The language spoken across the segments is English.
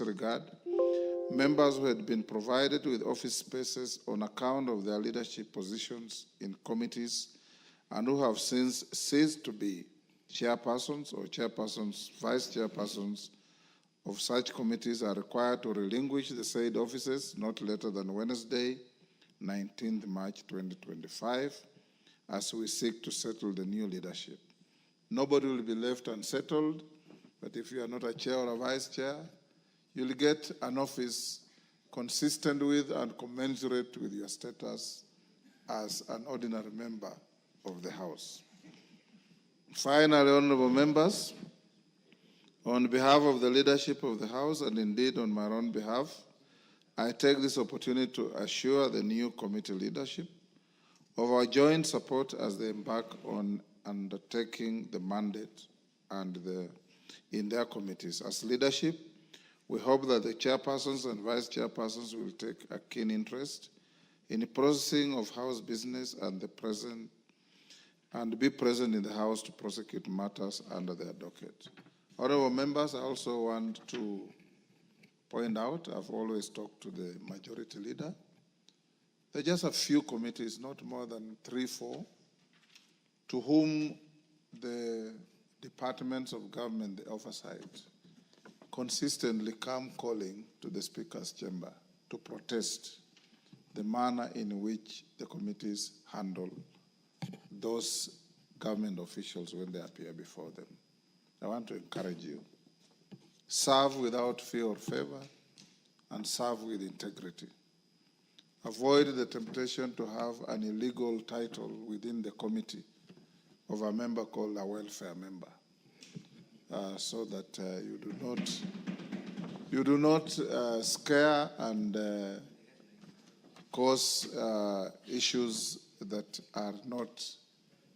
regard, members who had been provided with office spaces on account of their leadership positions in committees and who have since ceased to be chairpersons or chairpersons, vice chairpersons of such committees are required to relinquish the said offices not later than Wednesday, 19th March 2025, as we seek to settle the new leadership. Nobody will be left unsettled, but if you are not a chair or a vice chair, you'll get an office consistent with and commensurate with your status as an ordinary member of the House. Finally, honorable members, on behalf of the leadership of the House and indeed on my own behalf, I take this opportunity to assure the new committee leadership of our joint support as they embark on undertaking the mandate in their committees. As leadership, we hope that the chairpersons and vice chairpersons will take a keen interest in the processing of House business and be present in the House to prosecute matters under their docket. Honorable members, I also want to point out, I've always talked to the majority leader. There are just a few committees, not more than 3, 4, to whom the departments of government, the oversight, consistently come calling to the Speaker's chamber to protest the manner in which the committees handle those government officials when they appear before them. I want to encourage you. Serve without fear or favor and serve with integrity. Avoid the temptation to have an illegal title within the committee of a member called a welfare member, so that you do not scare and cause issues that are not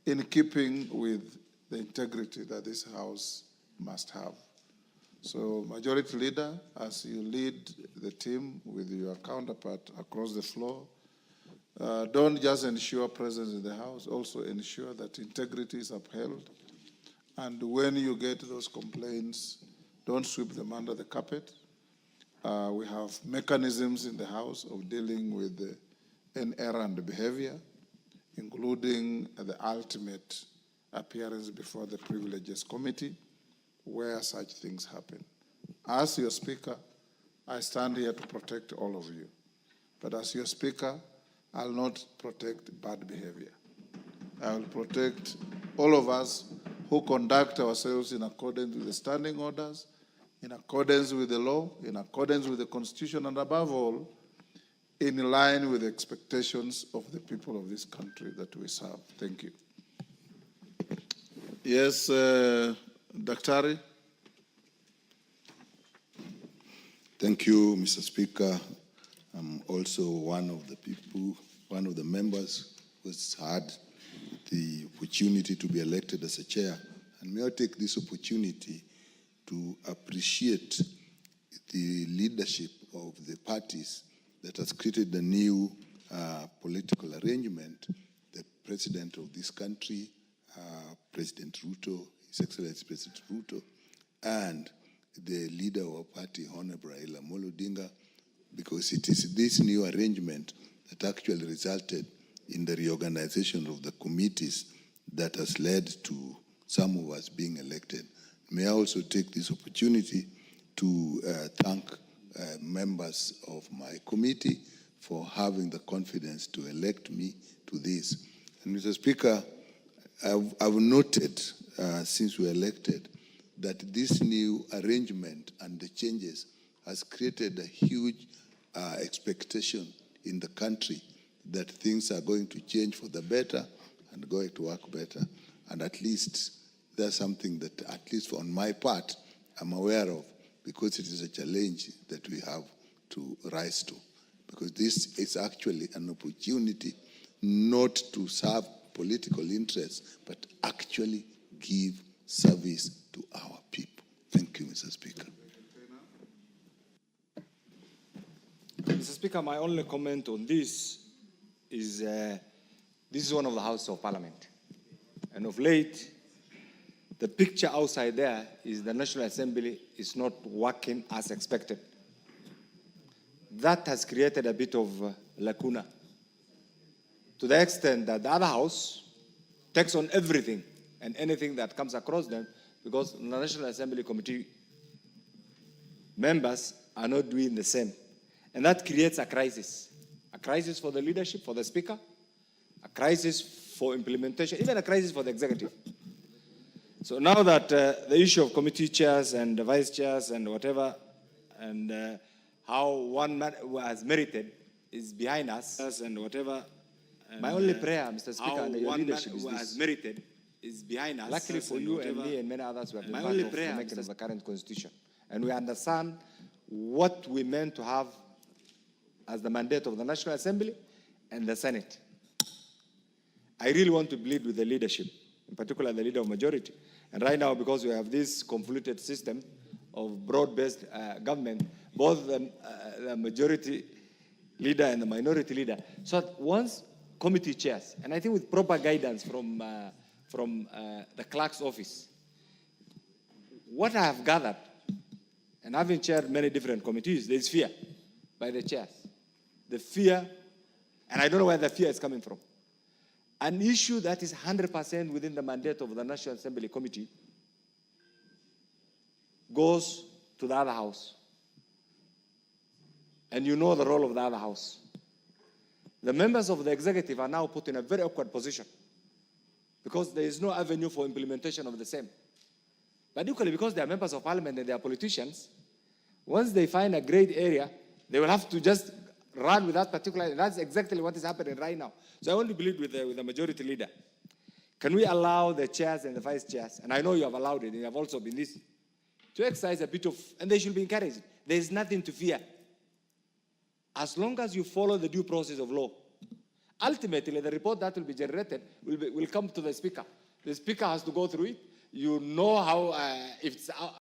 in keeping with the integrity that this House must have. So, Majority Leader, as you lead the team with your counterpart across the floor, don't just ensure presence in the House, also ensure that integrity is upheld. And when you get those complaints, don't sweep them under the carpet. We have mechanisms in the House of dealing with errant behavior, including the ultimate appearance before the Privileges Committee, where such things happen. As your Speaker, I stand here to protect all of you. But as your Speaker, I'll not protect bad behavior. I will protect all of us who conduct ourselves in accordance with the standing orders, in accordance with the law, in accordance with the Constitution, and above all, in line with the expectations of the people of this country that we serve. Thank you. Yes, Daktari. Thank you, Mr. Speaker. I'm also one of the members who has had the opportunity to be elected as a chair. And may I take this opportunity to appreciate the leadership of the parties that has created the new political arrangement. The president of this country, President Ruto, His Excellency President Ruto, and the leader of our party, Honorable Raila Amolo Odinga, because it is this new arrangement that actually resulted in the reorganization of the committees that has led to some of us being elected. May I also take this opportunity to thank members of my committee for having the confidence to elect me to this. And Mr. Speaker, I've noted since we were elected that this new arrangement and the changes has created a huge expectation in the country that things are going to change for the better and going to work better. And at least that's something that, at least on my part, I'm aware of, because it is a challenge that we have to rise to. Because this is actually an opportunity not to serve political interests, but actually give service to our people. Thank you, Mr. Speaker. Mr. Speaker, my only comment on this is this is one of the Houses of Parliament. And of late, the picture outside there is the National Assembly is not working as expected. that has created a bit of lacuna, to the extent that the other house takes on everything and anything that comes across them, because the National Assembly Committee members are not doing the same. And that creates a crisis for the leadership, for the speaker, a crisis for implementation, even a crisis for the executive. So now that the issue of committee chairs and the vice chairs and whatever, and how one man who has merited is behind us, and whatever. My only prayer, Mr. Speaker, under your leadership is this. Merited is behind us. Luckily for you and me and many others, we have been part of the making of the current constitution. And we understand what we meant to have as the mandate of the National Assembly and the Senate. I really want to plead with the leadership, in particular the leader of majority. And right now, because we have this convoluted system of broad-based government, both the majority leader and the minority leader, so that once committee chairs, and I think with proper guidance from the clerk's office, what I have gathered, and having chaired many different committees, there is fear by the chairs. The fear, and I don't know where the fear is coming from. An issue that is 100% within the mandate of the National Assembly Committee goes to the other house. And you know the role of the other house. The members of the executive are now put in a very awkward position because there is no avenue for implementation of the same. But equally, because they are members of parliament and they are politicians, once they find a great area, they will have to just run with that particular, and that's exactly what is happening right now. So I want to believe with the majority leader. Can we allow the chairs and the vice chairs, and I know you have allowed it, and you have also been this, to exercise a bit of, and they should be encouraged. There is nothing to fear. As long as you follow the due process of law. Ultimately, the report that will be generated will come to the speaker. The speaker has to go through it. You know how, if it's